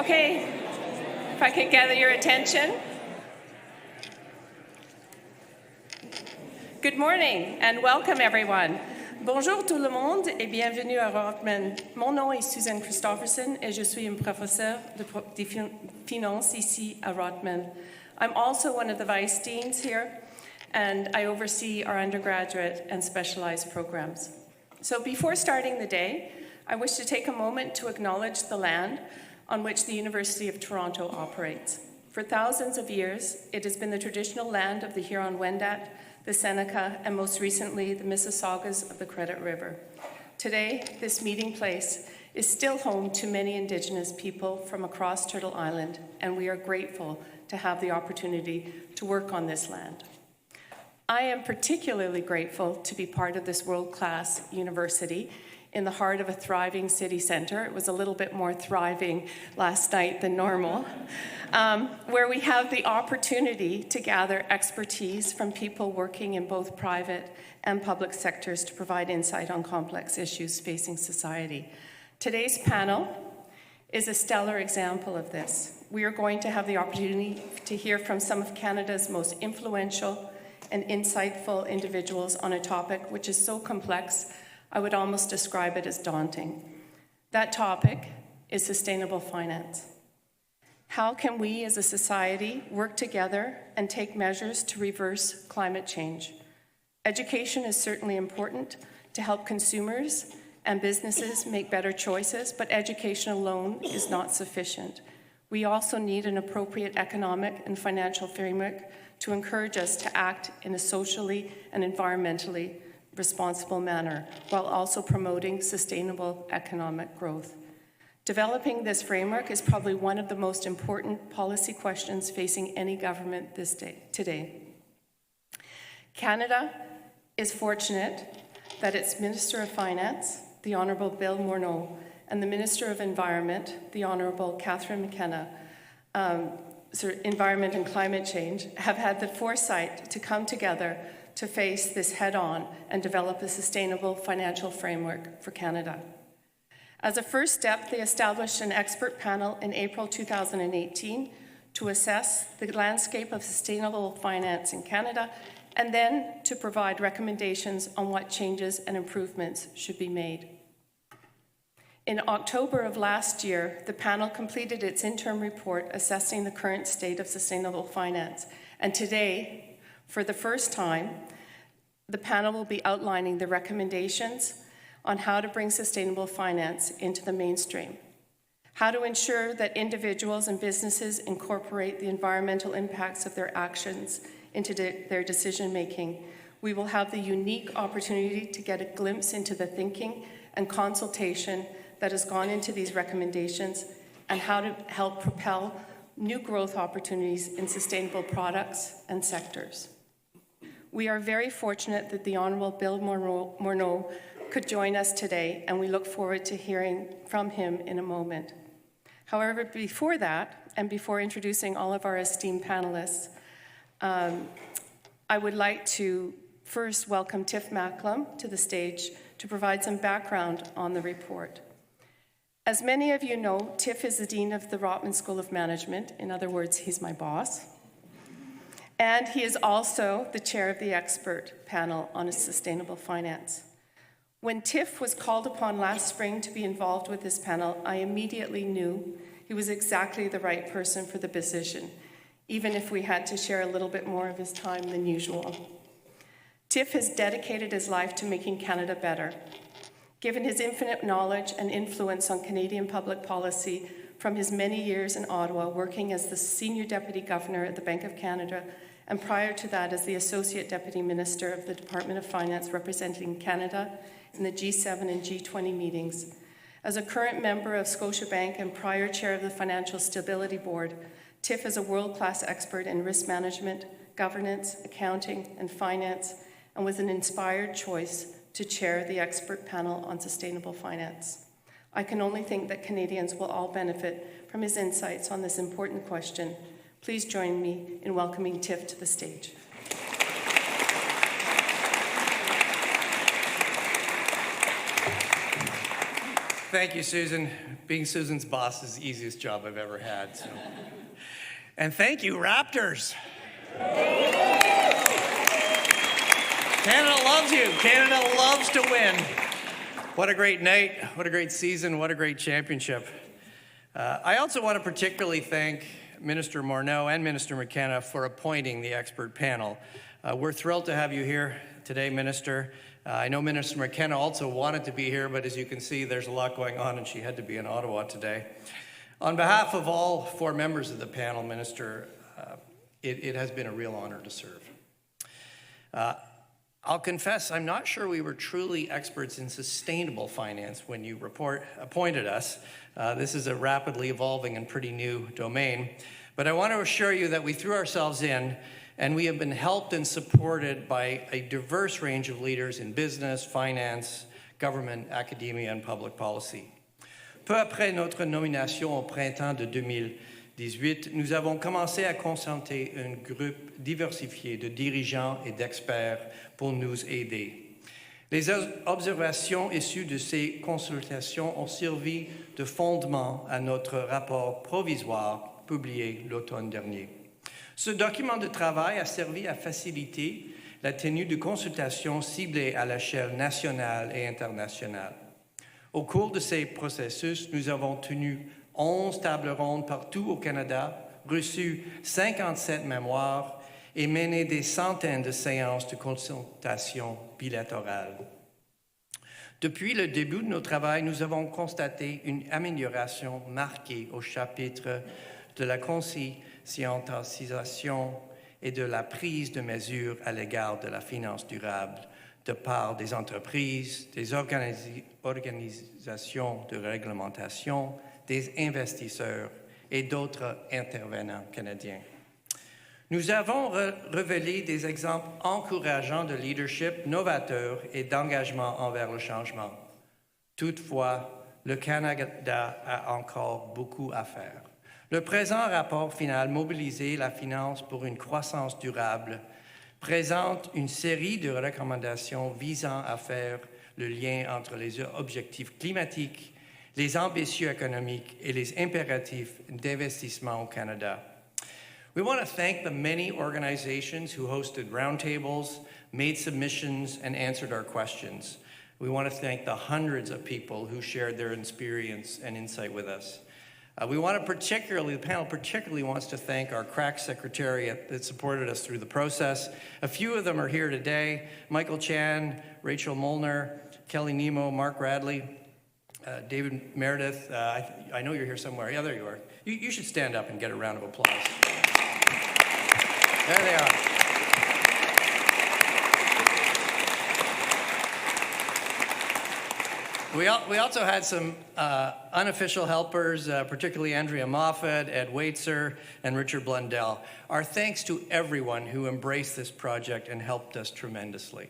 Okay, if I could gather your attention. Good morning and welcome everyone. Bonjour tout le monde et bienvenue à Rotman. Mon nom est Susan Christopherson et je suis une professeure de finance ici à Rotman. I'm also one of the vice deans here and I oversee our undergraduate and specialized programs. So before starting the day, I wish to take a moment to acknowledge the land on which the University of Toronto operates. For thousands of years, it has been the traditional land of the Huron-Wendat, the Seneca, and most recently, the Mississaugas of the Credit River. Today, this meeting place is still home to many Indigenous people from across Turtle Island, and we are grateful to have the opportunity to work on this land. I am particularly grateful to be part of this world-class university in the heart of a thriving city centre. It was a little bit more thriving last night than normal, where we have the opportunity to gather expertise from people working in both private and public sectors to provide insight on complex issues facing society. Today's panel is a stellar example of this. We are going to have the opportunity to hear from some of Canada's most influential and insightful individuals on a topic which is so complex, I would almost describe it as daunting. That topic is sustainable finance. How can we as a society work together and take measures to reverse climate change? Education is certainly important to help consumers and businesses make better choices, but education alone is not sufficient. We also need an appropriate economic and financial framework to encourage us to act in a socially and environmentally responsible manner, while also promoting sustainable economic growth. Developing this framework is probably one of the most important policy questions facing any government today. Canada is fortunate that its Minister of Finance, the Honourable Bill Morneau, and the Minister of Environment, the Honourable McKenna, Environment and Climate Change, have had the foresight to come together to face this head-on and develop a sustainable financial framework for Canada. As a first step, they established an expert panel in April 2018 to assess the landscape of sustainable finance in Canada and then to provide recommendations on what changes and improvements should be made. In October of last year, the panel completed its interim report assessing the current state of sustainable finance, and today, for the first time, the panel will be outlining the recommendations on how to bring sustainable finance into the mainstream, how to ensure that individuals and businesses incorporate the environmental impacts of their actions into their decision-making. We will have the unique opportunity to get a glimpse into the thinking and consultation that has gone into these recommendations and how to help propel new growth opportunities in sustainable products and sectors. We are very fortunate that the Honourable Bill Morneau could join us today, and we look forward to hearing from him in a moment. However, before that, and before introducing all of our esteemed panelists, I would like to first welcome Tiff Macklem to the stage to provide some background on the report. As many of you know, Tiff is the Dean of the Rotman School of Management. In other words, he's my boss. And he is also the chair of the expert panel on sustainable finance. When Tiff was called upon last spring to be involved with this panel, I immediately knew he was exactly the right person for the position, even if we had to share a little bit more of his time than usual. Tiff has dedicated his life to making Canada better. Given his infinite knowledge and influence on Canadian public policy from his many years in Ottawa, working as the Senior Deputy Governor at the Bank of Canada, and prior to that as the Associate Deputy Minister of the Department of Finance representing Canada in the G7 and G20 meetings. As a current member of Scotiabank and prior chair of the Financial Stability Board, Tiff is a world-class expert in risk management, governance, accounting, and finance, and was an inspired choice to chair the expert panel on sustainable finance. I can only think that Canadians will all benefit from his insights on this important question. Please join me in welcoming Tiff to the stage. Thank you, Susan. Being Susan's boss is the easiest job I've ever had. So. And thank you, Raptors. Canada loves you. Canada loves to win. What a great night. What a great season. What a great championship. I also want to particularly thank Minister Morneau and Minister McKenna for appointing the expert panel. We're thrilled to have you here today, Minister. I know Minister McKenna also wanted to be here, but as you can see, there's a lot going on and she had to be in Ottawa today. On behalf of all four members of the panel, Minister, it has been a real honor to serve. I'll confess, I'm not sure we were truly experts in sustainable finance when you appointed us. This is a rapidly evolving and pretty new domain. But I want to assure you that we threw ourselves in, and we have been helped and supported by a diverse range of leaders in business, finance, government, academia, and public policy. Peu après notre nomination au printemps de 2018, nous avons commencé à consulter un groupe diversifié de dirigeants et d'experts pour nous aider. Les observations issues de ces consultations ont servi de fondement à notre rapport provisoire publié l'automne dernier. Ce document de travail a servi à faciliter la tenue de consultations ciblées à l'échelle nationale et internationale. Au cours de ces processus, nous avons tenu 11 tables rondes partout au Canada, reçu 57 mémoires et mené des centaines de séances de consultation bilatérales. Depuis le début de nos travaux, nous avons constaté une amélioration marquée au chapitre de la conscientisation et de la prise de mesures à l'égard de la finance durable de part des entreprises, des organisations de réglementation, des investisseurs et d'autres intervenants canadiens. Nous avons révélé des exemples encourageants de leadership novateur et d'engagement envers le changement. Toutefois, le Canada a encore beaucoup à faire. Le présent rapport final, Mobiliser la finance pour une croissance durable, présente une série de recommandations visant à faire le lien entre les objectifs climatiques, les ambitions économiques et les impératifs d'investissement au Canada. We want to thank the many organizations who hosted roundtables, made submissions, and answered our questions. We want to thank the hundreds of people who shared their experience and insight with us. The panel particularly wants to thank our crack Secretariat that supported us through the process. A few of them are here today: Michael Chan, Rachel Molnar, Kelly Nemo, Mark Radley, David Meredith. I know you're here somewhere. Yeah, there you are. You should stand up and get a round of applause. There they are. We also had some unofficial helpers, particularly Andrea Moffat, Ed Waitzer, and Richard Blundell. Our thanks to everyone who embraced this project and helped us tremendously.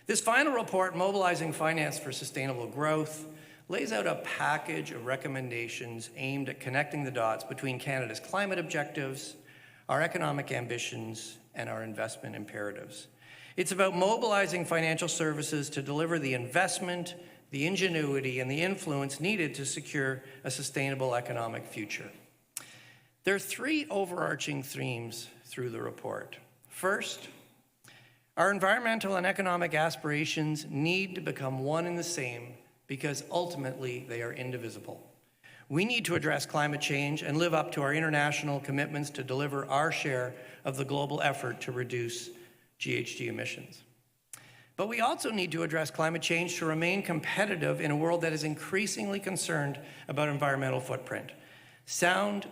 This final report, Mobilizing Finance for Sustainable Growth, lays out a package of recommendations aimed at connecting the dots between Canada's climate objectives, our economic ambitions, and our investment imperatives. It's about mobilizing financial services to deliver the investment, the ingenuity, and the influence needed to secure a sustainable economic future. There are three overarching themes through the report. First, our environmental and economic aspirations need to become one and the same because ultimately they are indivisible. We need to address climate change and live up to our international commitments to deliver our share of the global effort to reduce GHG emissions. But we also need to address climate change to remain competitive in a world that is increasingly concerned about environmental footprint. Sound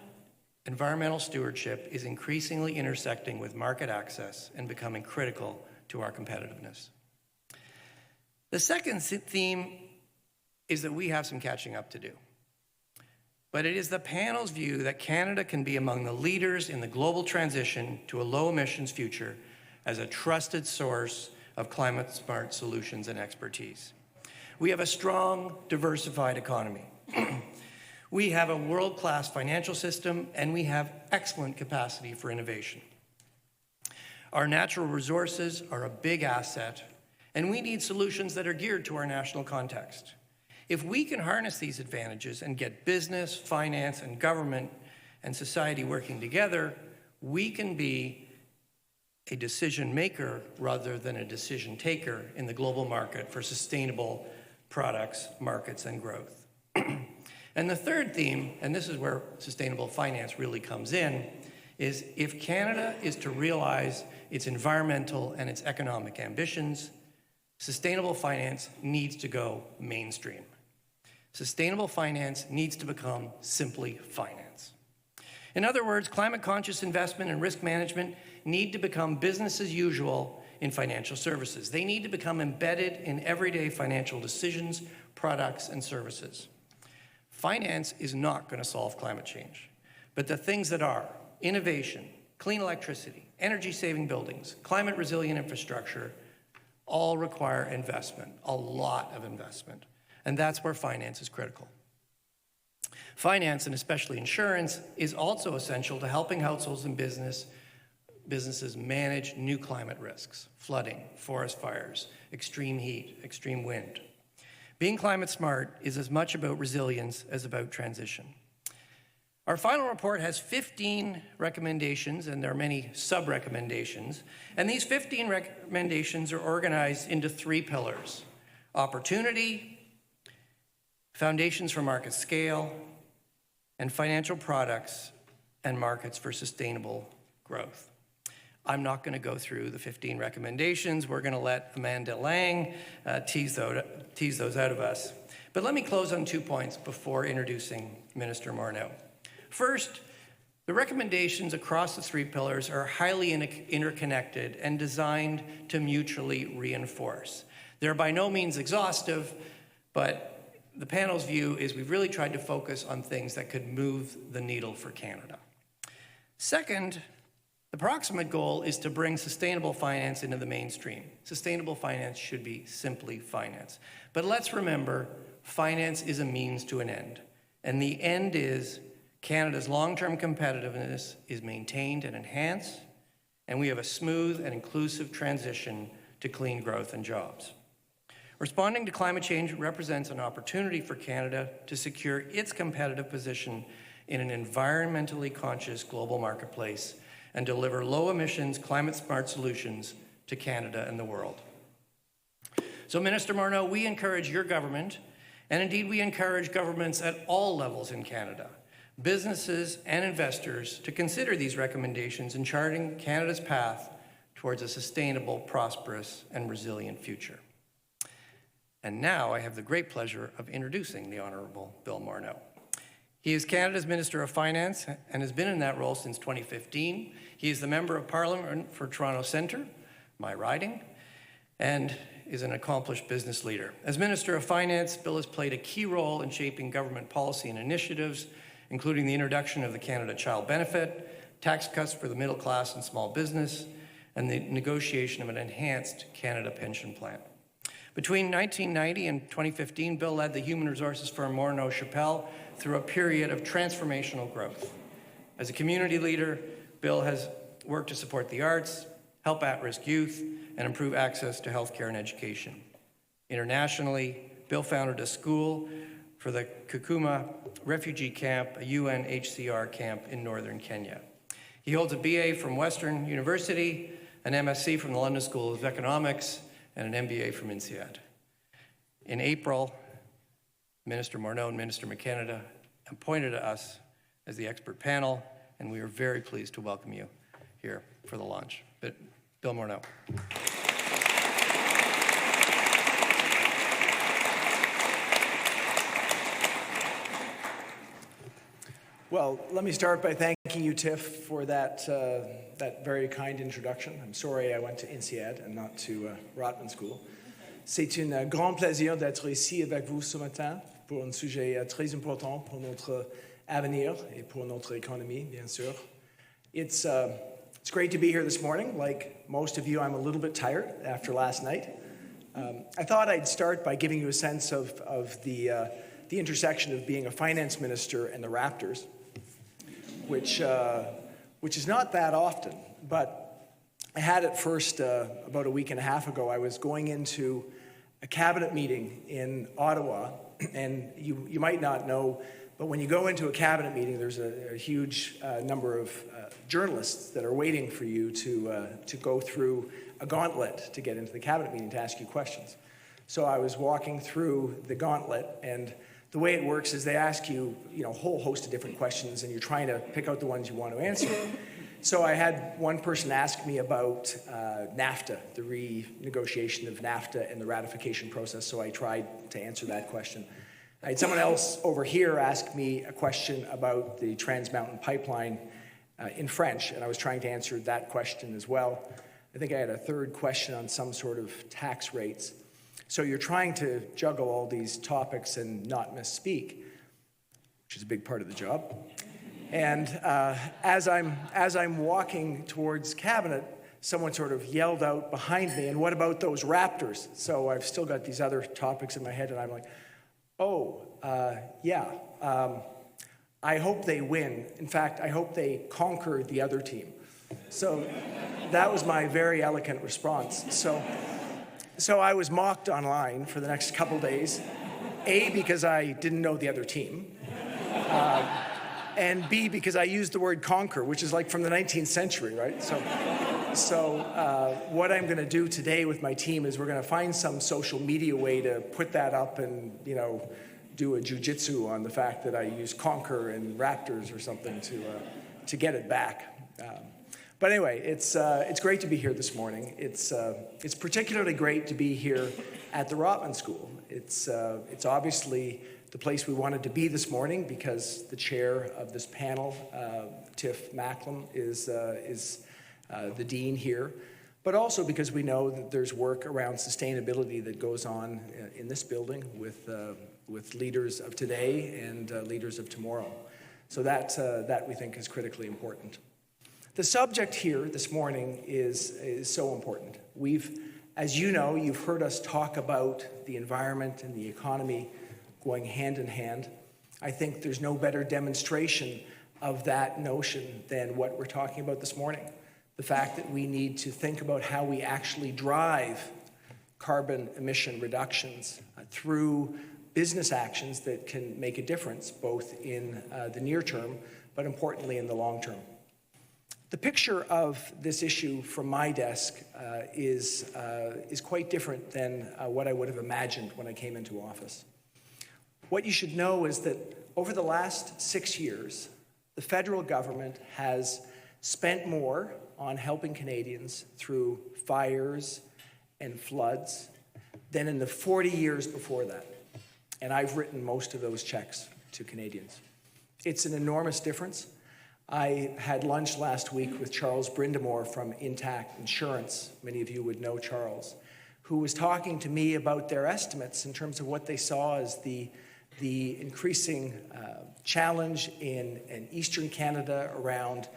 environmental stewardship is increasingly intersecting with market access and becoming critical to our competitiveness. The second theme is that we have some catching up to do. But it is the panel's view that Canada can be among the leaders in the global transition to a low-emissions future as a trusted source of climate-smart solutions and expertise. We have a strong, diversified economy. We have a world-class financial system, and we have excellent capacity for innovation. Our natural resources are a big asset, and we need solutions that are geared to our national context. If we can harness these advantages and get business, finance, and government and society working together, we can be a decision maker rather than a decision taker in the global market for sustainable products, markets, and growth. And the third theme, and this is where sustainable finance really comes in, is if Canada is to realize its environmental and its economic ambitions, sustainable finance needs to go mainstream. Sustainable finance needs to become simply finance. In other words, climate-conscious investment and risk management need to become business as usual in financial services. They need to become embedded in everyday financial decisions, products, and services. Finance is not going to solve climate change, but the things that are, innovation, clean electricity, energy-saving buildings, climate-resilient infrastructure, all require investment, a lot of investment, and that's where finance is critical. Finance, and especially insurance, is also essential to helping households and businesses manage new climate risks, flooding, forest fires, extreme heat, extreme wind. Being climate smart is as much about resilience as about transition. Our final report has 15 recommendations, and there are many sub-recommendations, and these 15 recommendations are organized into 3 pillars: opportunity, foundations for market scale, and financial products and markets for sustainable growth. I'm not going to go through the 15 recommendations. We're going to let Amanda Lang tease those out of us. But let me close on 2 points before introducing Minister Morneau. First, the recommendations across the 3 pillars are highly interconnected and designed to mutually reinforce. They're by no means exhaustive, but the panel's view is we've really tried to focus on things that could move the needle for Canada. Second, the proximate goal is to bring sustainable finance into the mainstream. Sustainable finance should be simply finance. But let's remember, finance is a means to an end. And the end is Canada's long-term competitiveness is maintained and enhanced, and we have a smooth and inclusive transition to clean growth and jobs. Responding to climate change represents an opportunity for Canada to secure its competitive position in an environmentally conscious global marketplace and deliver low-emissions, climate-smart solutions to Canada and the world. So, Minister Morneau, we encourage your government, and indeed we encourage governments at all levels in Canada, businesses and investors, to consider these recommendations in charting Canada's path towards a sustainable, prosperous, and resilient future. And now I have the great pleasure of introducing the Honourable Bill Morneau. He is Canada's Minister of Finance and has been in that role since 2015. He is the Member of Parliament for Toronto Centre, my riding, and is an accomplished business leader. As Minister of Finance, Bill has played a key role in shaping government policy and initiatives, including the introduction of the Canada Child Benefit, tax cuts for the middle class and small business, and the negotiation of an enhanced Canada pension plan. Between 1990 and 2015, Bill led the human resources firm Morneau through a period of transformational growth. As a community leader, Bill has worked to support the arts, help at-risk youth, and improve access to healthcare and education. Internationally, Bill founded a school for the Kakuma refugee camp, a UNHCR camp in northern Kenya. He holds a BA from Western University, an MSc from the London School of Economics, and an MBA from INSEAD. In April, Minister Morneau and Minister McKenna appointed us as the expert panel, and we are very pleased to welcome you here for the launch. But Bill Morneau. Well, let me start by thanking you, Tiff, for that very kind introduction. I'm sorry I went to INSEAD and not to Rotman School. C'est un grand plaisir d'être ici avec vous ce matin pour un sujet très important pour notre avenir et pour notre économie, bien sûr. It's great to be here this morning. Like most of you, I'm a little bit tired after last night. I thought I'd start by giving you a sense of the intersection of being a finance minister and the Raptors, which is not that often, but I had it first about a week and a half ago. I was going into a cabinet meeting in Ottawa, and you might not know, but when you go into a cabinet meeting, there's a huge number of journalists that are waiting for you to go through a gauntlet to get into the cabinet meeting to ask you questions. So I was walking through the gauntlet, and the way it works is they ask you, a whole host of different questions, and you're trying to pick out the ones you want to answer. So I had one person ask me about NAFTA, the renegotiation of NAFTA and the ratification process, so I tried to answer that question. I had someone else over here ask me a question about the Trans Mountain Pipeline in French, and I was trying to answer that question as well. I think I had a third question on some sort of tax rates. So you're trying to juggle all these topics and not misspeak, which is a big part of the job. And as I'm walking towards cabinet, someone sort of yelled out behind me, "And what about those Raptors?" So I've still got these other topics in my head, and I'm like, I hope they win. In fact, I hope they conquer the other team. So that was my very eloquent response. So I was mocked online for the next couple days, A, because I didn't know the other team, and B, because I used the word conquer, which is like from the 19th century, right? So what I'm going to do today with my team is we're going to find some social media way to put that up and, do a jujitsu on the fact that I use conquer and Raptors or something to get it back. But anyway, it's great to be here this morning. It's particularly great to be here at the Rotman School. It's obviously the place we wanted to be this morning because the chair of this panel, Tiff Macklem, is the dean here, but also because we know that there's work around sustainability that goes on in this building with leaders of today and leaders of tomorrow. So that we think is critically important. The subject here this morning is so important. As you know, you've heard us talk about the environment and the economy going hand in hand. I think there's no better demonstration of that notion than what we're talking about this morning. The fact that we need to think about how we actually drive carbon emission reductions through business actions that can make a difference, both in the near term, but importantly in the long term. The picture of this issue from my desk is quite different than what I would have imagined when I came into office. What you should know is that over the last 6 years, the federal government has spent more on helping Canadians through fires and floods than in the 40 years before that. And I've written most of those checks to Canadians. It's an enormous difference. I had lunch last week with Charles Brindamore from Intact Insurance. Many of you would know Charles, who was talking to me about their estimates in terms of what they saw as the increasing challenge in Eastern Canada around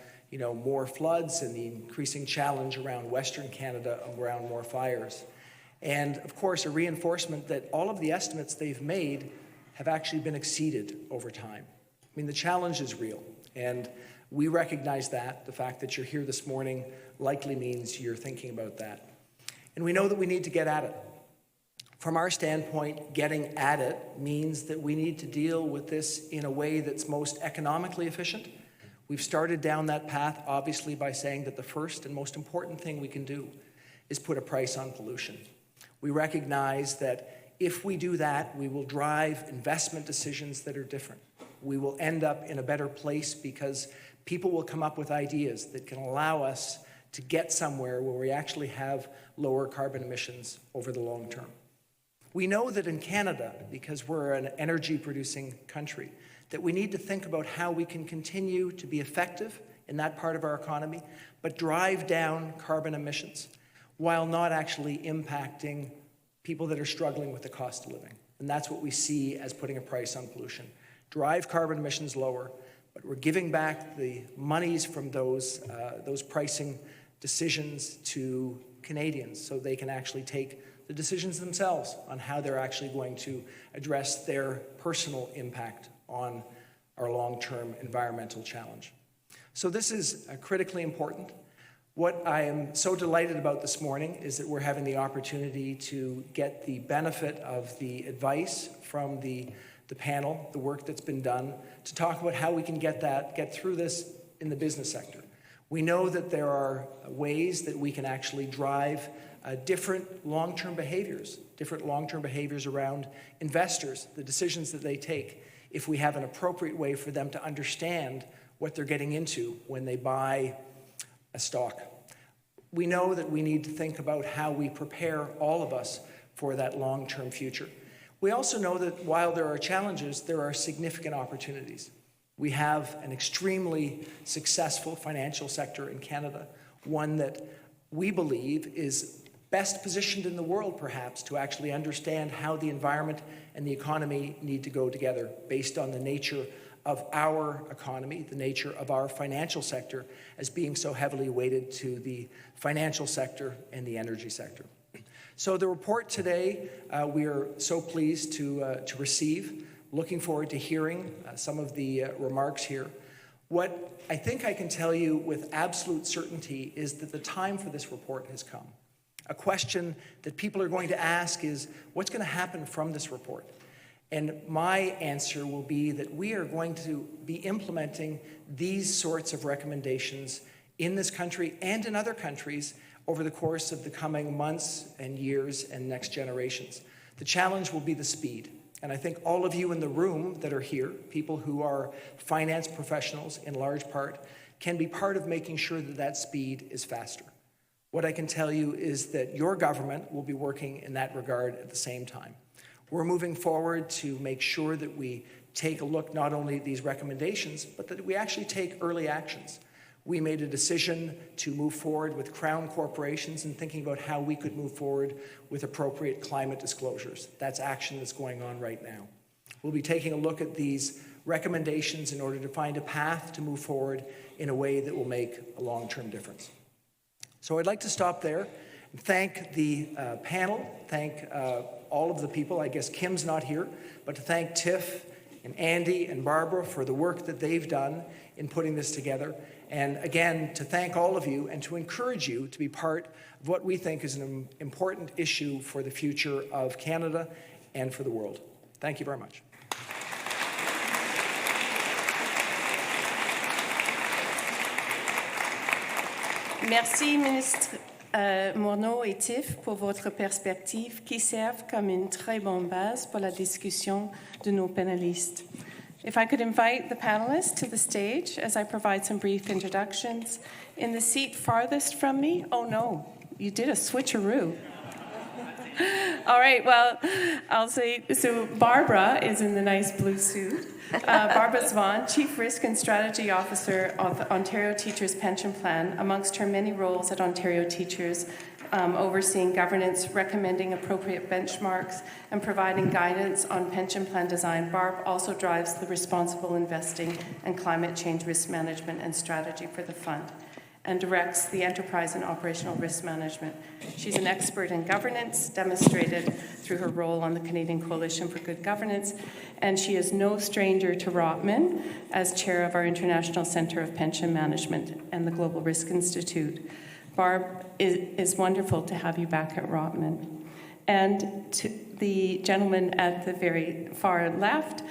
more floods and the increasing challenge around Western Canada around more fires. And of course, a reinforcement that all of the estimates they've made have actually been exceeded over time. I mean, the challenge is real, and we recognize that. The fact that you're here this morning likely means you're thinking about that. And we know that we need to get at it. From our standpoint, getting at it means that we need to deal with this in a way that's most economically efficient. We've started down that path, obviously, by saying that the first and most important thing we can do is put a price on pollution. We recognize that if we do that, we will drive investment decisions that are different. We will end up in a better place because people will come up with ideas that can allow us to get somewhere where we actually have lower carbon emissions over the long term. We know that in Canada, because we're an energy-producing country, that we need to think about how we can continue to be effective in that part of our economy, but drive down carbon emissions while not actually impacting people that are struggling with the cost of living. And that's what we see as putting a price on pollution. Drive carbon emissions lower, but we're giving back the monies from those pricing decisions to Canadians so they can actually take the decisions themselves on how they're actually going to address their personal impact on our long-term environmental challenge. So this is critically important. What I am so delighted about this morning is that we're having the opportunity to get the benefit of the advice from the panel, the work that's been done, to talk about how we can get through this in the business sector. We know that there are ways that we can actually drive different long-term behaviors around investors, the decisions that they take, if we have an appropriate way for them to understand what they're getting into when they buy a stock. We know that we need to think about how we prepare all of us for that long-term future. We also know that while there are challenges, there are significant opportunities. We have an extremely successful financial sector in Canada, one that we believe is best positioned in the world, perhaps, to actually understand how the environment and the economy need to go together based on the nature of our economy, the nature of our financial sector as being so heavily weighted to the financial sector and the energy sector. So the report today, we are so pleased to receive. Looking forward to hearing some of the remarks here. What I think I can tell you with absolute certainty is that the time for this report has come. A question that people are going to ask is, what's going to happen from this report? And my answer will be that we are going to be implementing these sorts of recommendations in this country and in other countries over the course of the coming months and years and next generations. The challenge will be the speed. And I think all of you in the room that are here, people who are finance professionals in large part, can be part of making sure that that speed is faster. What I can tell you is that your government will be working in that regard at the same time. We're moving forward to make sure that we take a look not only at these recommendations, but that we actually take early actions. We made a decision to move forward with Crown corporations and thinking about how we could move forward with appropriate climate disclosures. That's action that's going on right now. We'll be taking a look at these recommendations in order to find a path to move forward in a way that will make a long-term difference. So I'd like to stop there and thank the panel, thank all of the people. I guess Kim's not here, but to thank Tiff and Andy and Barbara for the work that they've done in putting this together. And again, to thank all of you and to encourage you to be part of what we think is an important issue for the future of Canada and for the world. Thank you very much. Merci, ministre Morneau et Tiff, pour votre perspective qui servent comme une très bonne base pour la discussion de nos panélistes. If I could invite the panelists to the stage as I provide some brief introductions. In the seat farthest from me, oh no, you did a switcheroo. All right, well, I'll say, so Barbara is in the nice blue suit. Barbara Zvan, Chief Risk and Strategy Officer of the Ontario Teachers Pension Plan, amongst her many roles at Ontario Teachers, overseeing governance, recommending appropriate benchmarks, and providing guidance on pension plan design. Barb also drives the responsible investing and climate change risk management and strategy for the fund, and directs the enterprise and operational risk management. She's an expert in governance, demonstrated through her role on the Canadian Coalition for Good Governance, and she is no stranger to Rotman as chair of our International Centre of Pension Management and the Global Risk Institute. Barb, is wonderful to have you back at Rotman. And to the gentleman at the very far left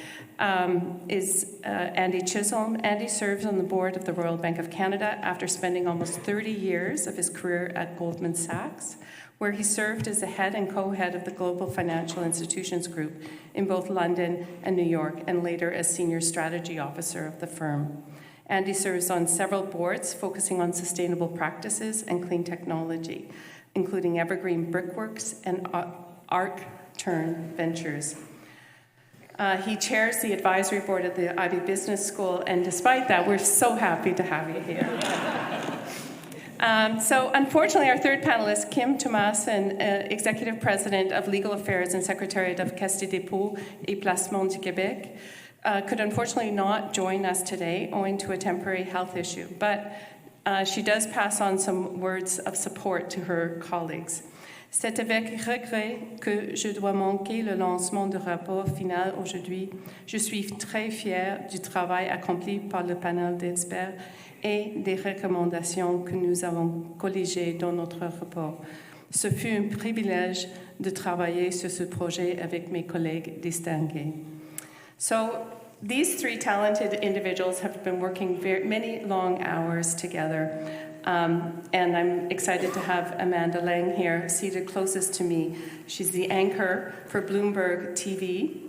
is Andy Chisholm. Andy serves on the board of the Royal Bank of Canada after spending almost 30 years of his career at Goldman Sachs, where he served as the head and co-head of the Global Financial Institutions Group in both London and New York, and later as senior strategy officer of the firm. Andy serves on several boards focusing on sustainable practices and clean technology, including Evergreen Brickworks and Arcturn Ventures. He chairs the advisory board of the Ivey Business School, and despite that, we're so happy to have you here. So unfortunately, our third panelist, Kim Thomassin, Executive President of Legal Affairs and Secretariat of Caisse de dépôt et placement du Québec, could unfortunately not join us today owing to a temporary health issue, but she does pass on some words of support to her colleagues. C'est avec regret que je dois manquer le lancement du rapport final aujourd'hui. Je suis très fière du travail accompli par le panel d'experts et des recommandations que nous avons colligées dans notre rapport. Ce fut un privilège de travailler sur ce projet avec mes collègues distingués. So, these three talented individuals have been working many long hours together. And I'm excited to have Amanda Lang here, seated closest to me. She's the anchor for Bloomberg TV,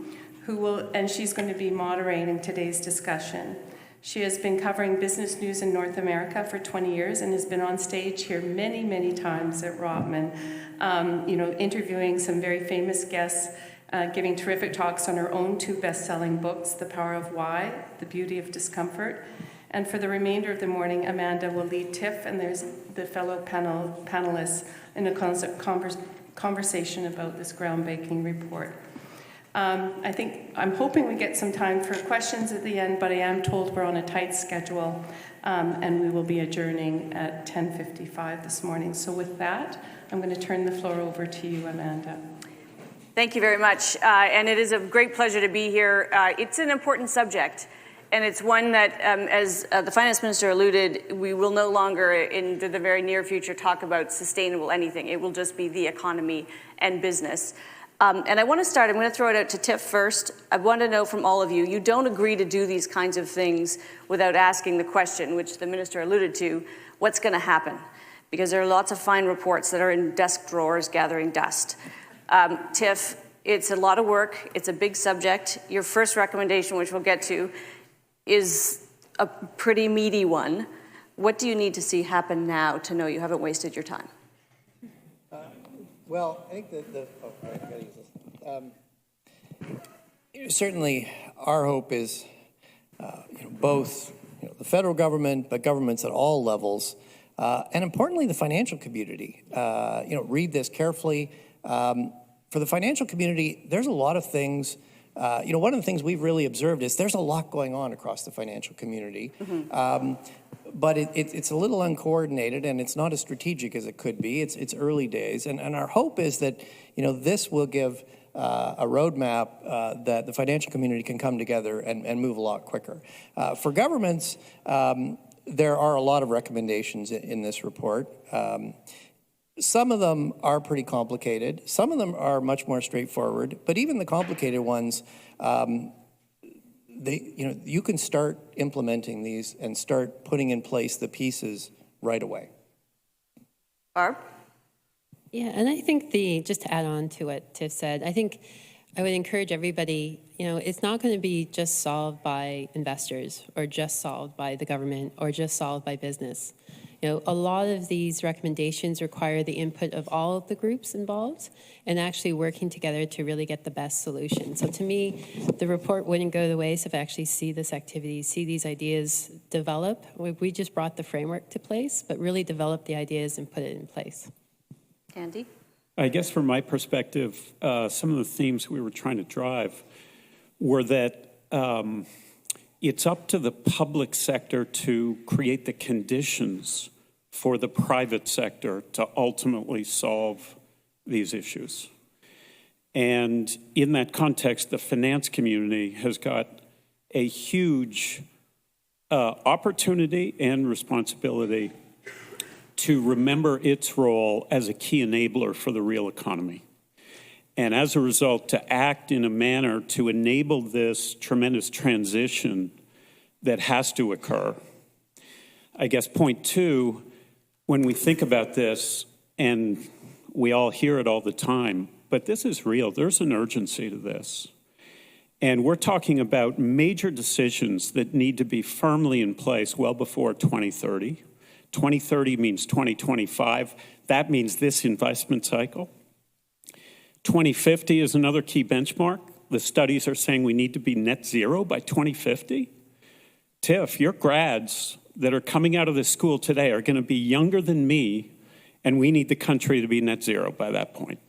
and she's going to be moderating today's discussion. She has been covering business news in North America for 20 years and has been on stage here many, many times at Rotman, interviewing some very famous guests, giving terrific talks on her own two best-selling books, The Power of Why, The Beauty of Discomfort. And for the remainder of the morning, Amanda will lead Tiff and there's the fellow panelists in a conversation about this groundbreaking report. I'm hoping we get some time for questions at the end, but I am told we're on a tight schedule, and we will be adjourning at 10:55 this morning. So with that, I'm going to turn the floor over to you, Amanda. Thank you very much, and it is a great pleasure to be here. It's an important subject, and it's one that, as the Finance Minister alluded, we will no longer, in the very near future, talk about sustainable anything. It will just be the economy and business. And I want to start, I'm going to throw it out to Tiff first. I want to know from all of you, you don't agree to do these kinds of things without asking the question, which the Minister alluded to, what's going to happen? Because there are lots of fine reports that are in desk drawers gathering dust. Tiff, it's a lot of work. It's a big subject. Your first recommendation, which we'll get to, is a pretty meaty one. What do you need to see happen now to know you haven't wasted your time? Well, I think certainly our hope is both the federal government, but governments at all levels, and importantly the financial community. Read this carefully. For the financial community, there's a lot of things. One of the things we've really observed is there's a lot going on across the financial community. Mm-hmm. But it's a little uncoordinated, and it's not as strategic as it could be. It's early days, and our hope is that this will give a roadmap that the financial community can come together and move a lot quicker. For governments, there are a lot of recommendations in this report. Some of them are pretty complicated. Some of them are much more straightforward. But even the complicated ones, you can start implementing these and start putting in place the pieces right away. Barb? Yeah, and I think just to add on to what Tiff said, I think I would encourage everybody, it's not going to be just solved by investors or just solved by the government or just solved by business. A lot of these recommendations require the input of all of the groups involved and actually working together to really get the best solution. So to me, the report wouldn't go to waste if I actually see this activity, see these ideas develop. We just brought the framework to place, but really develop the ideas and put it in place. Andy? I guess from my perspective, some of the themes we were trying to drive were that it's up to the public sector to create the conditions for the private sector to ultimately solve these issues. And in that context, the finance community has got a huge opportunity and responsibility to remember its role as a key enabler for the real economy. And as a result, to act in a manner to enable this tremendous transition that has to occur. I guess point two, when we think about this, and we all hear it all the time, but this is real. There's an urgency to this. And we're talking about major decisions that need to be firmly in place well before 2030. 2030 means 2025. That means this investment cycle. 2050 is another key benchmark. The studies are saying we need to be net zero by 2050. Tiff, your grads that are coming out of this school today are going to be younger than me, and we need the country to be net zero by that point.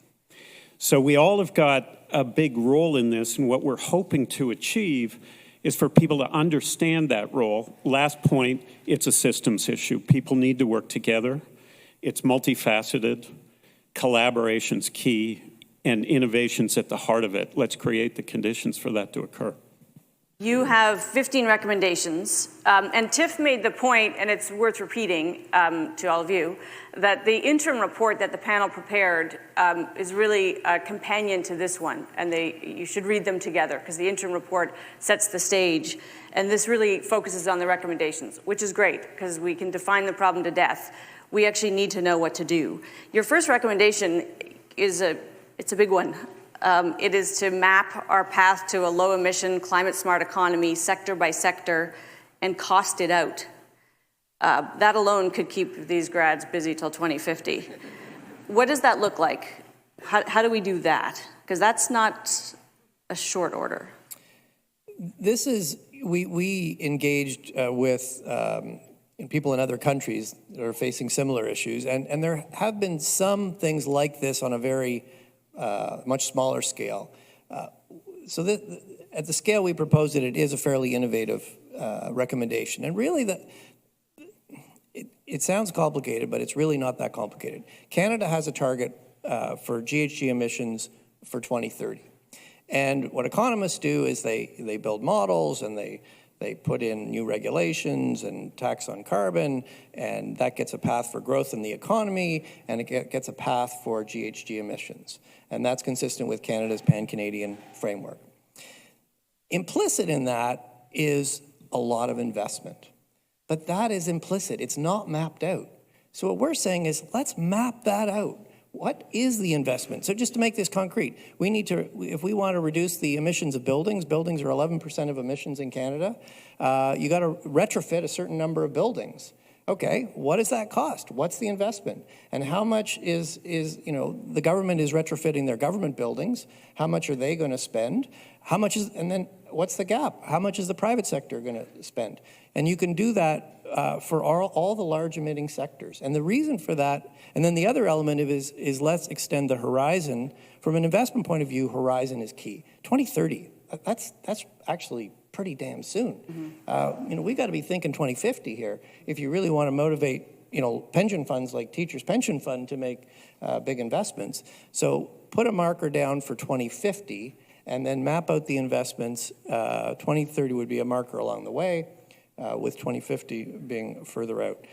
So we all have got a big role in this, and what we're hoping to achieve is for people to understand that role. Last point, it's a systems issue. People need to work together. It's multifaceted. collaboration's key, and innovation's at the heart of it. Let's create the conditions for that to occur. You have 15 recommendations, and Tiff made the point, and it's worth repeating to all of you, that the interim report that the panel prepared is really a companion to this one, and you should read them together, because the interim report sets the stage, and this really focuses on the recommendations, which is great, because we can define the problem to death. We actually need to know what to do. Your first recommendation is it's a big one. It is to map our path to a low-emission, climate-smart economy, sector by sector, and cost it out. That alone could keep these grads busy till 2050. What does that look like? How do we do that? Because that's not a short order. This is, we engaged with people in other countries that are facing similar issues, and there have been some things like this on a very much smaller scale. So at the scale we proposed it is a fairly innovative recommendation. And really, it sounds complicated, but it's really not that complicated. Canada has a target for GHG emissions for 2030. And what economists do is they build models and they put in new regulations and tax on carbon, and that gets a path for growth in the economy, and it gets a path for GHG emissions. And that's consistent with Canada's pan-Canadian framework. Implicit in that is a lot of investment. But that is implicit. It's not mapped out. So what we're saying is, let's map that out. What is the investment? So just to make this concrete, we need to, if we want to reduce the emissions of buildings are 11% of emissions in Canada, you got to retrofit a certain number of buildings. Okay, what does that cost? What's the investment? And how much is the government is retrofitting their government buildings. How much are they going to spend? How much is, and then what's the gap? How much is the private sector going to spend? And you can do that for all the large emitting sectors. And the reason for that, and then the other element of is let's extend the horizon. From an investment point of view, horizon is key. 2030, that's actually pretty damn soon. Mm-hmm. We got to be thinking 2050 here if you really want to motivate, pension funds like Teachers Pension Fund to make big investments. So put a marker down for 2050 and then map out the investments. 2030 would be a marker along the way, with 2050 being further out.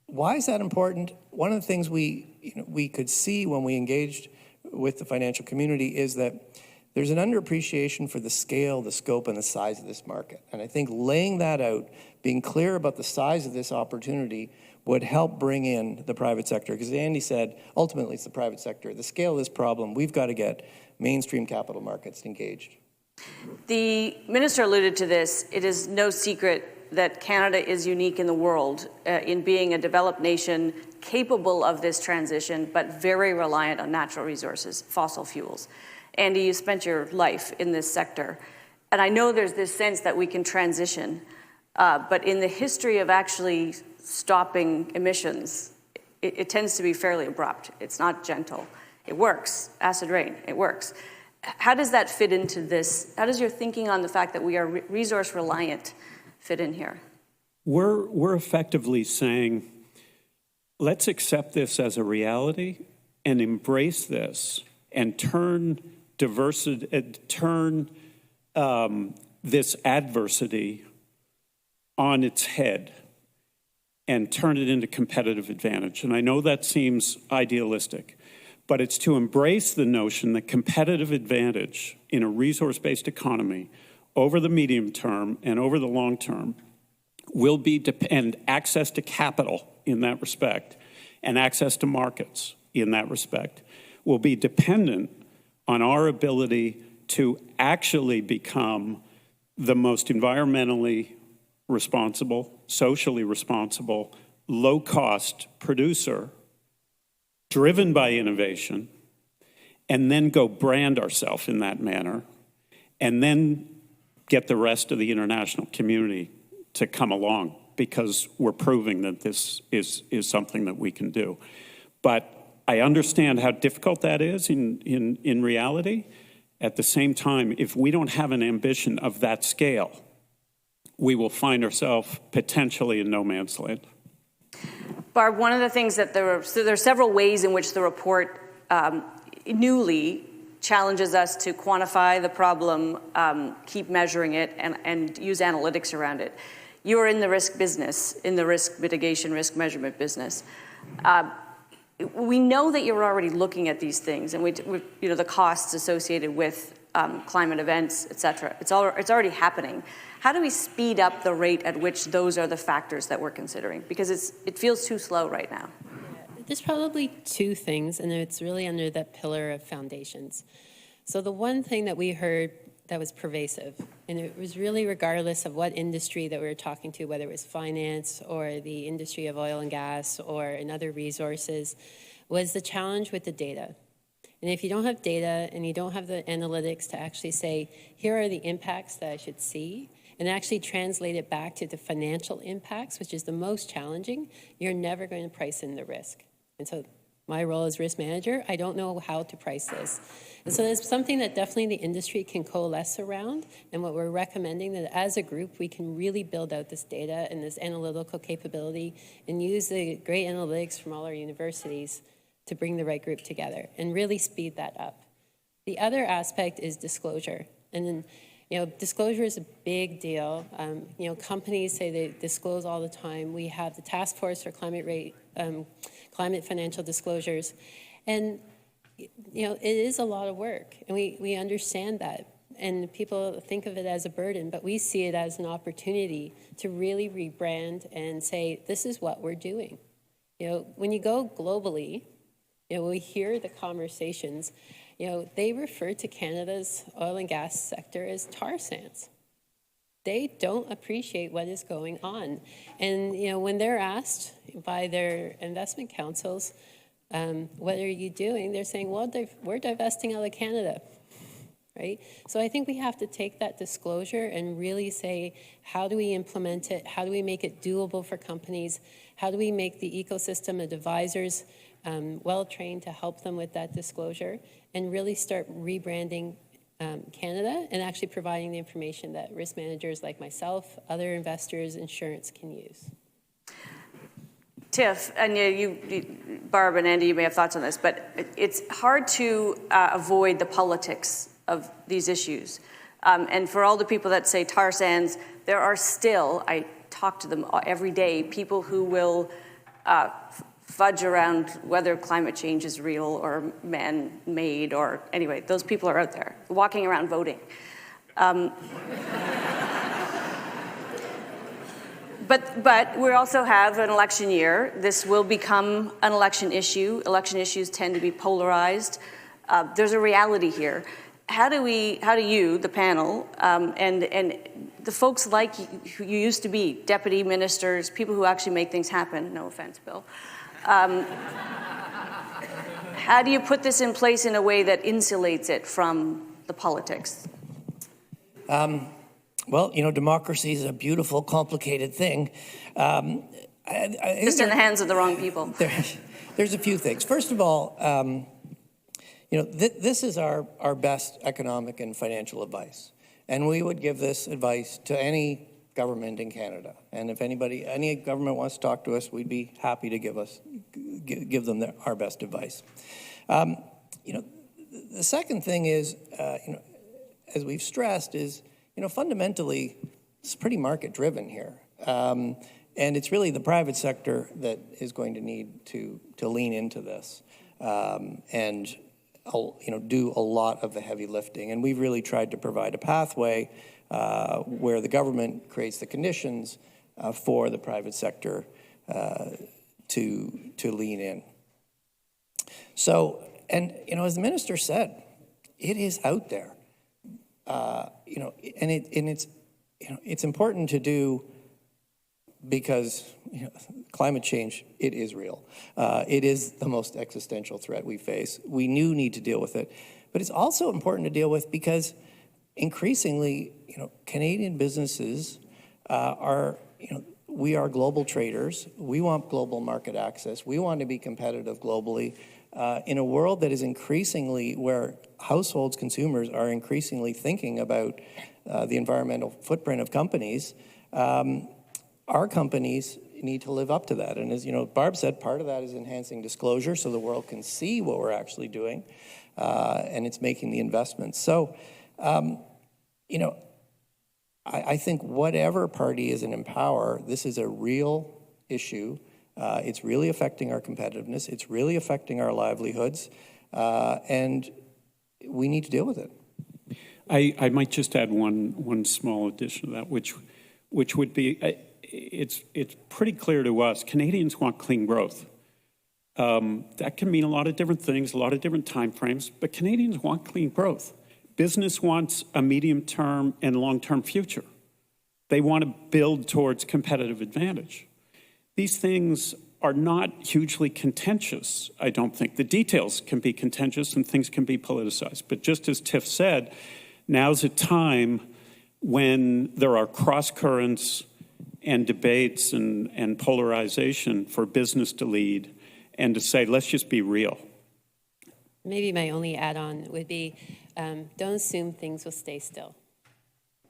Why is that important? One of the things we could see when we engaged with the financial community is that there's an underappreciation for the scale, the scope, and the size of this market. And I think laying that out, being clear about the size of this opportunity would help bring in the private sector. Because as Andy said, ultimately it's the private sector. The scale of this problem, we've got to get mainstream capital markets engaged. The minister alluded to this. It is no secret that Canada is unique in the world in being a developed nation capable of this transition, but very reliant on natural resources, fossil fuels. Andy, you spent your life in this sector. And I know there's this sense that we can transition, but in the history of actually stopping emissions, it tends to be fairly abrupt. It's not gentle. It works. Acid rain, it works. How does that fit into this? How does your thinking on the fact that we are resource reliant fit in here? We're effectively saying, let's accept this as a reality and embrace this and turn this adversity on its head and turn it into competitive advantage. And I know that seems idealistic, but it's to embrace the notion that competitive advantage in a resource-based economy over the medium term and over the long term will be and access to capital in that respect and access to markets in that respect will be dependent on our ability to actually become the most environmentally responsible, socially responsible, low-cost producer driven by innovation, and then go brand ourselves in that manner, and then get the rest of the international community to come along because we're proving that this is something that we can do. But I understand how difficult that is in reality. At the same time, if we don't have an ambition of that scale, we will find ourselves potentially in no man's land. Barb, one of the things that there are several ways in which the report newly challenges us to quantify the problem, keep measuring it, and use analytics around it. You are in the risk business, in the risk mitigation, risk measurement business. We know that you're already looking at these things, and the costs associated with climate events, et cetera. It's already happening. How do we speed up the rate at which those are the factors that we're considering? Because it feels too slow right now. There's probably two things, and it's really under that pillar of foundations. So the one thing that we heard that was pervasive, and it was really regardless of what industry that we were talking to, whether it was finance or the industry of oil and gas or in other resources, was the challenge with the data. And if you don't have data and you don't have the analytics to actually say, here are the impacts that I should see, and actually translate it back to the financial impacts, which is the most challenging, you're never going to price in the risk. And so my role as risk manager, I don't know how to price this. And so there's something that definitely the industry can coalesce around, and what we're recommending that as a group, we can really build out this data and this analytical capability and use the great analytics from all our universities to bring the right group together and really speed that up. The other aspect is disclosure. And then, disclosure is a big deal. Companies say they disclose all the time. We have the Task Force for Climate Financial Disclosures. And, it is a lot of work, and we understand that. And people think of it as a burden, but we see it as an opportunity to really rebrand and say, this is what we're doing. When you go globally, we hear the conversations, they refer to Canada's oil and gas sector as tar sands. They don't appreciate what is going on. And, when they're asked by their investment councils, what are you doing? They're saying, well, we're divesting out of Canada, right? So I think we have to take that disclosure and really say, how do we implement it? How do we make it doable for companies? How do we make the ecosystem of advisors well-trained to help them with that disclosure and really start rebranding Canada and actually providing the information that risk managers like myself, other investors, insurance can use. Tiff, and Barb and Andy, you may have thoughts on this, but it's hard to avoid the politics of these issues. And for all the people that say tar sands, there are still, I talk to them every day, people who will fudge around whether climate change is real or man-made, or anyway, those people are out there walking around voting. But we also have an election year. This will become an election issue. Election issues tend to be polarized. There's a reality here. How do you, the panel, and the folks like who you used to be, deputy ministers, people who actually make things happen, no offense, Bill, how do you put this in place in a way that insulates it from the politics? Well, democracy is a beautiful, complicated thing. Just in the hands of the wrong people. There's a few things. First of all, this is our best economic and financial advice. And we would give this advice to any government in Canada. And if any government wants to talk to us, we'd be happy to give them our best advice. The second thing is, as we've stressed, is fundamentally, it's pretty market-driven here. And it's really the private sector that is going to need to lean into this and do a lot of the heavy lifting. And we've really tried to provide a pathway where the government creates the conditions for the private sector to lean in. So, and as the minister said, it is out there. It's important to do because climate change, it is real. It is the most existential threat we face. We need to deal with it, but it's also important to deal with because increasingly, Canadian businesses we are global traders. We want global market access. We want to be competitive globally. In a world that is increasingly, where households, consumers are increasingly thinking about the environmental footprint of companies, our companies, need to live up to that. And as Barb said, part of that is enhancing disclosure so the world can see what we're actually doing, and it's making the investments. So, I think whatever party is in power, this is a real issue. It's really affecting our competitiveness. It's really affecting our livelihoods, and we need to deal with it. I might just add one small addition to that, which would be, it's pretty clear to us, Canadians want clean growth. That can mean a lot of different things, a lot of different time frames, but Canadians want clean growth. Business wants a medium-term and long-term future. They want to build towards competitive advantage. These things are not hugely contentious, I don't think. The details can be contentious and things can be politicized. But just as Tiff said, now's a time when there are cross-currents and debates and polarization for business to lead and to say, let's just be real. Maybe my only add-on would be, don't assume things will stay still,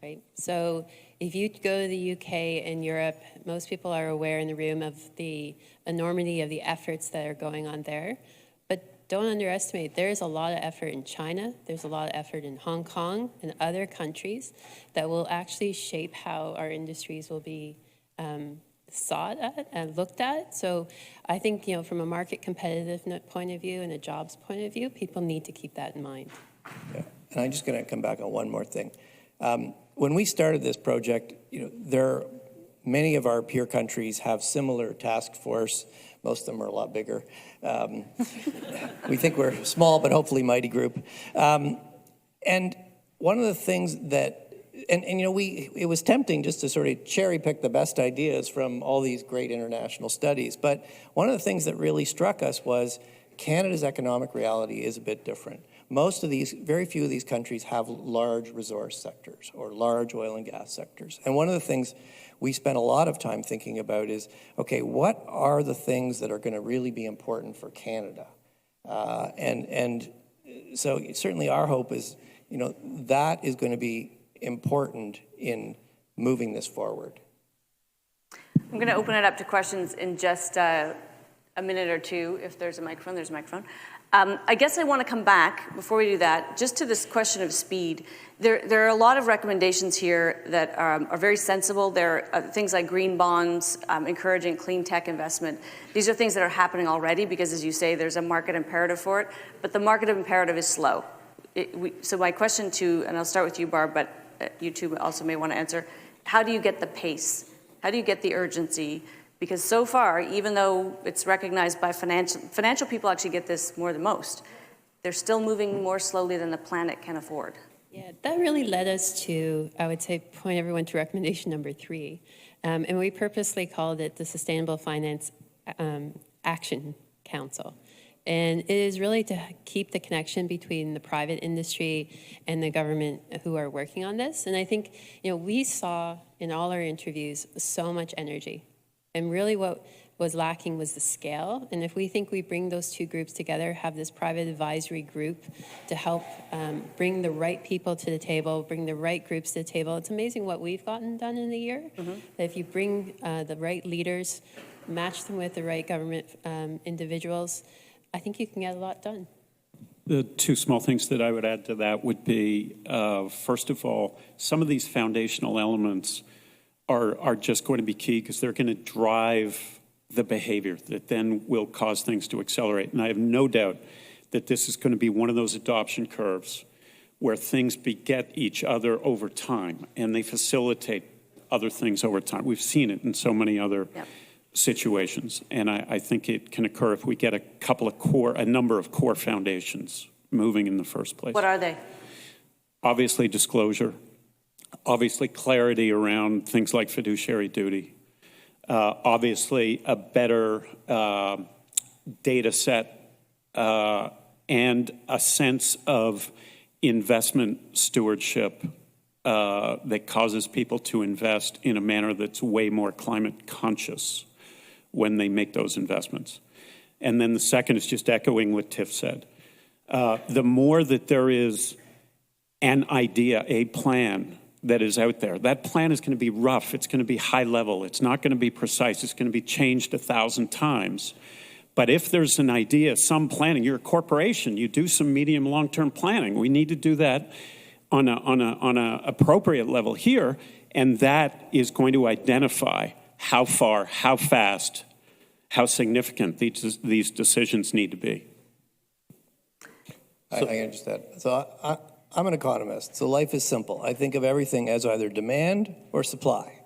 right? So if you go to the UK and Europe, most people are aware in the room of the enormity of the efforts that are going on there. But don't underestimate, there's a lot of effort in China, there's a lot of effort in Hong Kong and other countries that will actually shape how our industries will be sought at and looked at. So I think, from a market competitiveness point of view and a jobs point of view, people need to keep that in mind. Yeah, and I'm just going to come back on one more thing. When we started this project, many of our peer countries have similar task force. Most of them are a lot bigger. We think we're a small but hopefully mighty group. And one of the things that, it was tempting just to sort of cherry pick the best ideas from all these great international studies. But one of the things that really struck us was Canada's economic reality is a bit different. Very few of these countries have large resource sectors or large oil and gas sectors. And one of the things we spent a lot of time thinking about is, okay, what are the things that are going to really be important for Canada? And so certainly our hope is, that is going to be important in moving this forward. I'm going to open it up to questions in just a minute or two. If there's a microphone, there's a microphone. I guess I want to come back, before we do that, just to this question of speed. There are a lot of recommendations here that are very sensible. There are things like green bonds, encouraging clean tech investment. These are things that are happening already because, as you say, there's a market imperative for it, but the market imperative is slow. So my question and I'll start with you, Barb, but you two also may want to answer, how do you get the pace? How do you get the urgency? Because so far, even though it's recognized by financial people actually get this more than most, they're still moving more slowly than the planet can afford. Yeah, that really led us to, I would say, point everyone to recommendation number 3. And we purposely called it the Sustainable Finance Action Council. And it is really to keep the connection between the private industry and the government who are working on this. And I think, we saw in all our interviews so much energy. And really what was lacking was the scale. And if we think we bring those two groups together, have this private advisory group to help bring the right people to the table, bring the right groups to the table, it's amazing what we've gotten done in a year. Mm-hmm. That if you bring the right leaders, match them with the right government individuals, I think you can get a lot done. The two small things that I would add to that would be, first of all, some of these foundational elements are just going to be key because they're going to drive the behavior that then will cause things to accelerate. And I have no doubt that this is going to be one of those adoption curves where things beget each other over time and they facilitate other things over time. We've seen it in so many other situations. And I think it can occur if we get a number of core foundations moving in the first place. What are they? Obviously, disclosure. Obviously, clarity around things like fiduciary duty. Obviously, a better data set and a sense of investment stewardship that causes people to invest in a manner that's way more climate conscious when they make those investments. And then the second is just echoing what Tiff said. The more that there is an idea, a plan that is out there. That plan is going to be rough. It's going to be high level. It's not going to be precise. It's going to be changed 1,000 times. But if there's an idea, some planning, you're a corporation, you do some medium long-term planning. We need to do that on a appropriate level here, and that is going to identify how far, how fast, how significant these decisions need to be. I can just add. So I'm an economist, so life is simple. I think of everything as either demand or supply.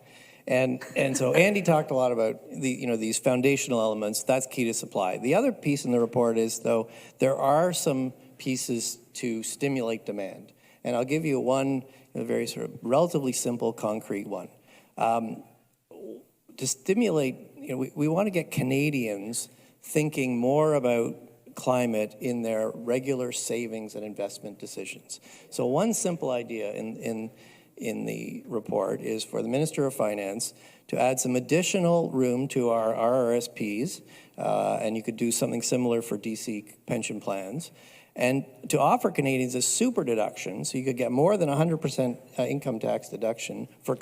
And so Andy talked a lot about these foundational elements. That's key to supply. The other piece in the report is, though, there are some pieces to stimulate demand. And I'll give you one, a very sort of relatively simple, concrete one. To stimulate, we want to get Canadians thinking more about climate in their regular savings and investment decisions. So one simple idea in the report is for the Minister of Finance to add some additional room to our RRSPs, and you could do something similar for DC pension plans, and to offer Canadians a super deduction, so you could get more than 100% income tax deduction for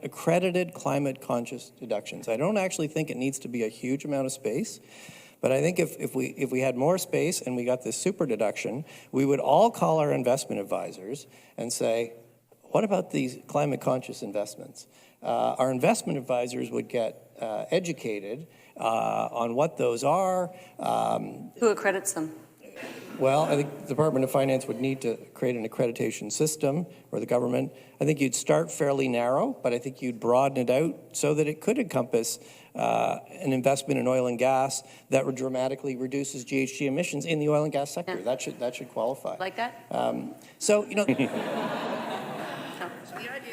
accredited climate-conscious deductions. I don't actually think it needs to be a huge amount of space, but I think if we had more space and we got this super deduction, we would all call our investment advisors and say, what about these climate-conscious investments? Our investment advisors would get educated on what those are. Who accredits them? Well, I think the Department of Finance would need to create an accreditation system, or the government. I think you'd start fairly narrow, but I think you'd broaden it out so that it could encompass an investment in oil and gas that dramatically reduces GHG emissions in the oil and gas sector. Yeah. That should qualify. Like that? So the idea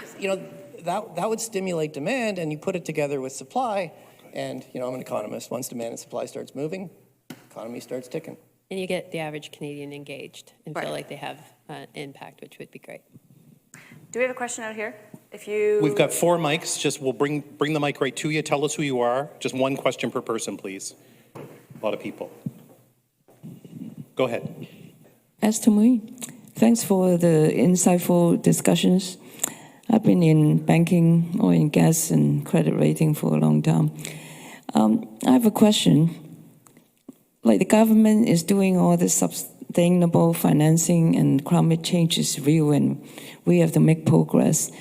is, that would stimulate demand, and you put it together with supply. And I'm an economist. Once demand and supply starts moving, economy starts ticking. And you get the average Canadian engaged and feel like they have an impact, which would be great. Do we have a question out here? We've got 4 mics. Just we'll bring the mic right to you. Tell us who you are. Just one question per person, please. A lot of people. Go ahead. As to me, thanks for the insightful discussions. I've been in banking, oil and gas, and credit rating for a long time. I have a question. Like the government is doing all the sustainable financing and climate change is real and we have to make progress.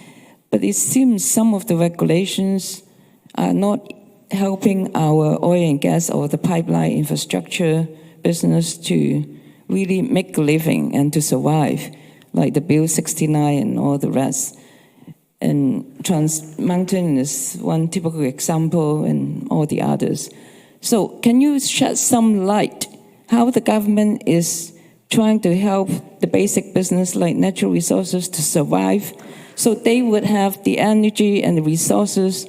But it seems some of the regulations are not helping our oil and gas or the pipeline infrastructure business to really make a living and to survive, like the Bill 69 and all the rest. And Trans Mountain is one typical example and all the others. So can you shed some light how the government is trying to help the basic business like natural resources to survive so they would have the energy and the resources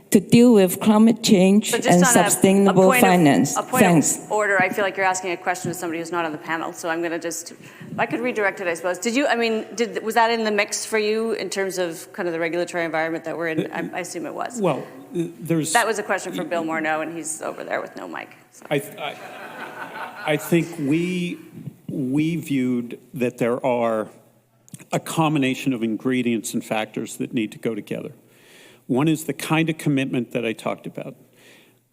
to deal with climate change and sustainable finance? A point of order, I feel like you're asking a question to somebody who's not on the panel, so I'm going to just, I could redirect it, I suppose. Was that in the mix for you in terms of kind of the regulatory environment that we're in? I assume it was. Well, that was a question for Bill Morneau, and he's over there with no mic. So. I think we viewed that there are a combination of ingredients and factors that need to go together. One is the kind of commitment that I talked about.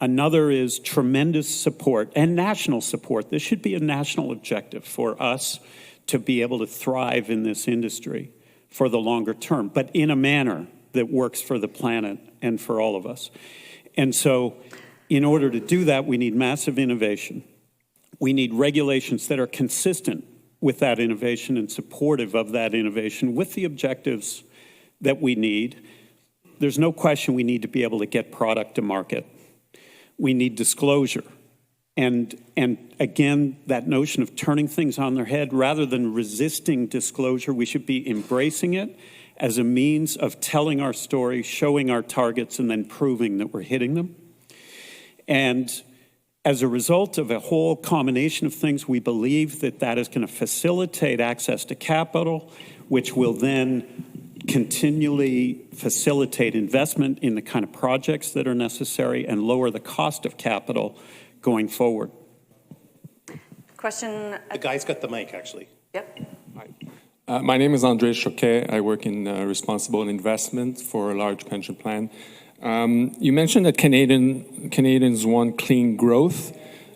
Another is tremendous support and national support. This should be a national objective for us to be able to thrive in this industry for the longer term, but in a manner that works for the planet and for all of us. And so in order to do that, we need massive innovation. We need regulations that are consistent with that innovation and supportive of that innovation with the objectives that we need. There's no question we need to be able to get product to market. We need disclosure. And again, that notion of turning things on their head, rather than resisting disclosure, we should be embracing it as a means of telling our story, showing our targets, and then proving that we're hitting them. And as a result of a whole combination of things, we believe that that is going to facilitate access to capital, which will then continually facilitate investment in the kind of projects that are necessary and lower the cost of capital going forward. Question? The guy's got the mic, actually. Yep. My name is André Choquet. I work in responsible investment for a large pension plan. You mentioned that Canadians want clean growth,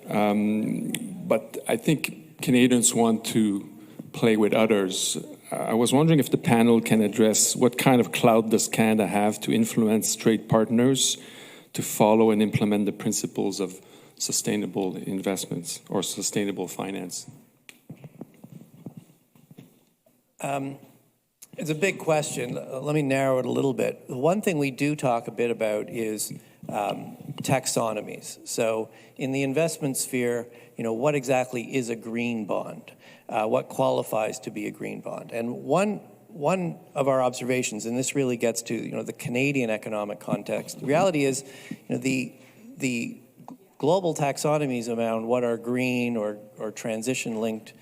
but I think Canadians want to play with others. I was wondering if the panel can address what kind of clout does Canada have to influence trade partners to follow and implement the principles of sustainable investments or sustainable finance? It's a big question. Let me narrow it a little bit. The one thing we do talk a bit about is taxonomies. So in the investment sphere, what exactly is a green bond? What qualifies to be a green bond? And one of our observations, and this really gets to the Canadian economic context. The reality is, the global taxonomies around what are green or transition-linked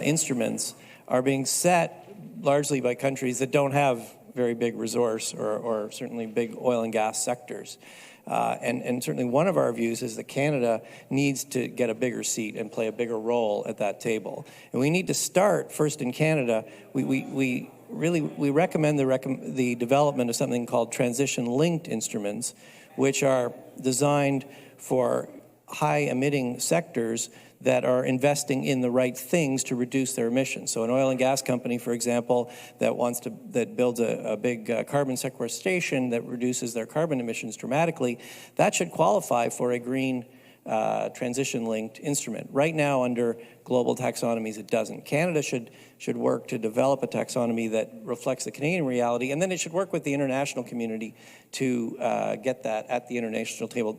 instruments are being set largely by countries that don't have very big resource or certainly big oil and gas sectors. And certainly one of our views is that Canada needs to get a bigger seat and play a bigger role at that table. And we need to start first in Canada. We recommend the development of something called transition-linked instruments, which are designed for high-emitting sectors that are investing in the right things to reduce their emissions. So an oil and gas company, for example, that builds a big carbon sequestration that reduces their carbon emissions dramatically, that should qualify for a green transition-linked instrument. Right now, under global taxonomies, it doesn't. Canada should work to develop a taxonomy that reflects the Canadian reality, and then it should work with the international community to get that at the international table.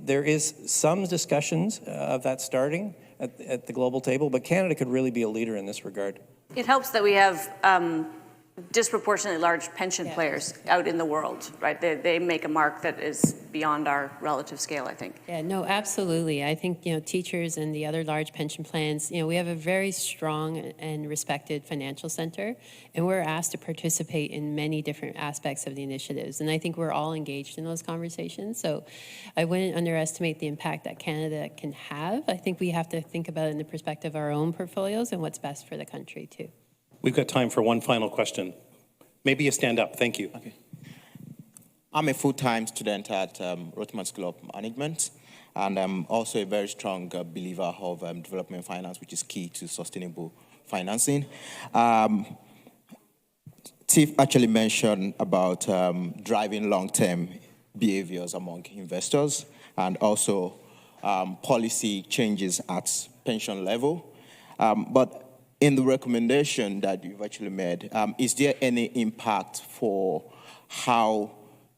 There is some discussions of that starting at the global table, but Canada could really be a leader in this regard. It helps that we have disproportionately large pension players out in the world, right? They make a mark that is beyond our relative scale, I think. Yeah, no, absolutely. I think, teachers and the other large pension plans, we have a very strong and respected financial center, and we're asked to participate in many different aspects of the initiatives. And I think we're all engaged in those conversations. So I wouldn't underestimate the impact that Canada can have. I think we have to think about it in the perspective of our own portfolios and what's best for the country, too. We've got time for one final question. Maybe you stand up. Thank you. Okay. I'm a full-time student at Rotman School of Management, and I'm also a very strong believer of development finance, which is key to sustainable financing. Tiff actually mentioned about driving long-term behaviors among investors and also policy changes at pension level. But in the recommendation that you've actually made, is there any impact for how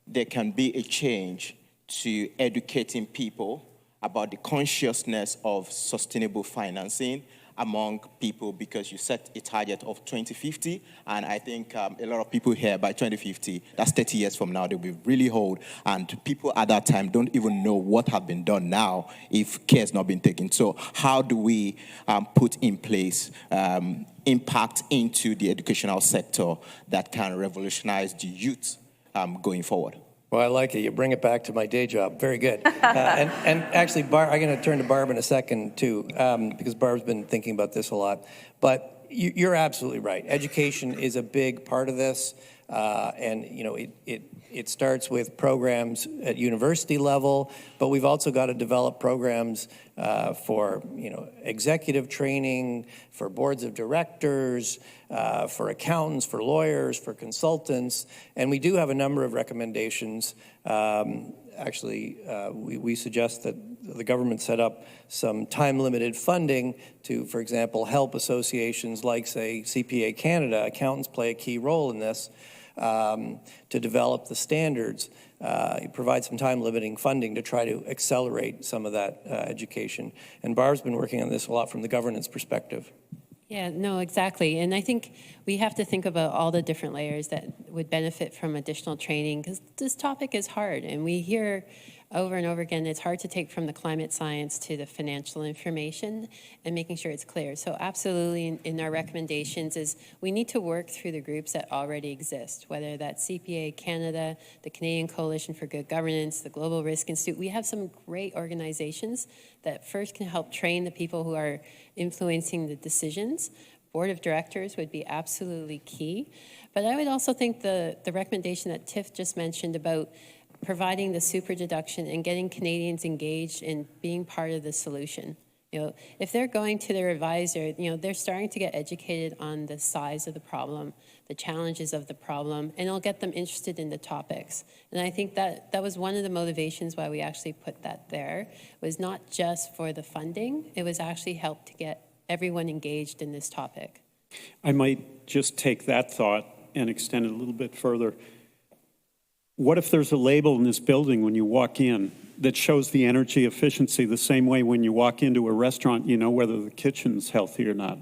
there can be a change to educating people about the consciousness of sustainable financing among people, because you set a target of 2050, and I think a lot of people here by 2050, that's 30 years from now, they'll be really old, and people at that time don't even know what have been done now if care has not been taken. So how do we put in place impact into the educational sector that can revolutionize the youth going forward? Well, I like it. You bring it back to my day job. Very good. And actually, Barb, I'm going to turn to Barb in a second, too, because Barb's been thinking about this a lot. But you're absolutely right. Education is a big part of this. And, it starts with programs at university level, but we've also got to develop programs for, executive training, for boards of directors, for accountants, for lawyers, for consultants, and we do have a number of recommendations. Actually, we suggest that the government set up some time-limited funding to, for example, help associations like, say, CPA Canada. Accountants play a key role in this. To develop the standards, provide some time-limiting funding to try to accelerate some of that education. And Barb's been working on this a lot from the governance perspective. Yeah, no, exactly. And I think we have to think about all the different layers that would benefit from additional training, because this topic is hard. And we hear over and over again, it's hard to take from the climate science to the financial information and making sure it's clear. So absolutely in our recommendations is we need to work through the groups that already exist, whether that's CPA Canada, the Canadian Coalition for Good Governance, the Global Risk Institute. We have some great organizations that first can help train the people who are influencing the decisions, board of directors would be absolutely key. But I would also think the recommendation that Tiff just mentioned about providing the super deduction and getting Canadians engaged in being part of the solution. You know, if they're going to their advisor, you know, they're starting to get educated on the size of the problem, the challenges of the problem, and it'll get them interested in the topics. And I think that was one of the motivations why we actually put that there, was not just for the funding, it was actually help to get everyone engaged in this topic. I might just take that thought and extend it a little bit further. What if there's a label in this building when you walk in that shows the energy efficiency the same way when you walk into a restaurant, you know whether the kitchen's healthy or not?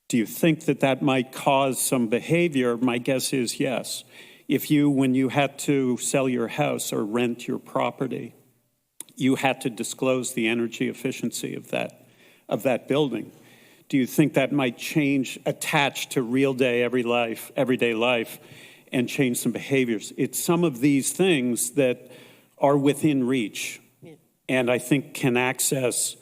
Do you think that that might cause some behavior? My guess is yes. If you, when you had to sell your house or rent your property, you had to disclose the energy efficiency of that building, do you think that might change, attach to everyday life, and change some behaviors? It's some of these things that are within reach, and I think can access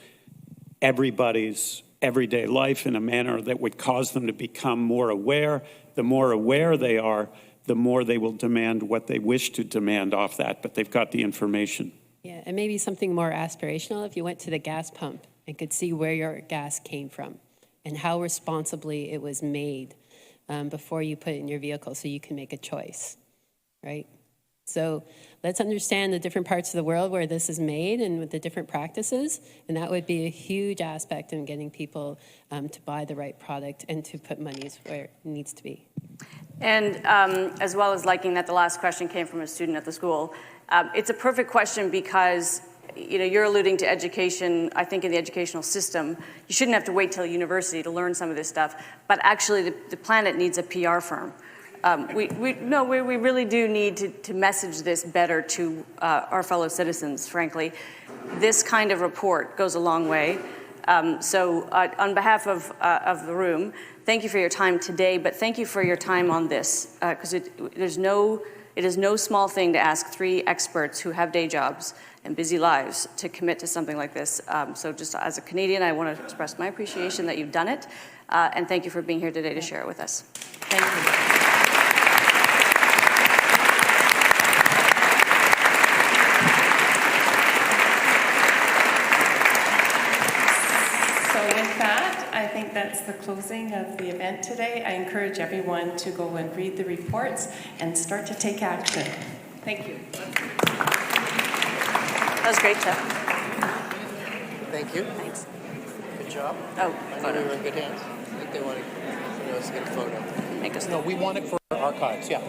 everybody's everyday life in a manner that would cause them to become more aware. The more aware they are, the more they will demand what they wish to demand off that, but they've got the information. Yeah, and maybe something more aspirational, if you went to the gas pump and could see where your gas came from and how responsibly it was made before you put it in your vehicle, so you can make a choice, right? So let's understand the different parts of the world where this is made and with the different practices, and that would be a huge aspect in getting people to buy the right product and to put monies where it needs to be. And as well as liking that the last question came from a student at the school, it's a perfect question because you're alluding to education. I think in the educational system, you shouldn't have to wait till university to learn some of this stuff, but actually the planet needs a PR firm. We really do need to message this better to our fellow citizens, frankly. This kind of report goes a long way. So on behalf of the room, thank you for your time today, but thank you for your time on this, because it is no small thing to ask 3 experts who have day jobs and busy lives to commit to something like this. So just as a Canadian, I want to express my appreciation that you've done it, and thank you for being here today to share it with us. Thank you. I think that's the closing of the event today. I encourage everyone to go and read the reports and start to take action. Thank you. That was great, Tiff. Thank you. Thanks. Good job. Oh, I know we were in good hands. I think they want to get a photo. Make us. No, we want it for archives, yeah.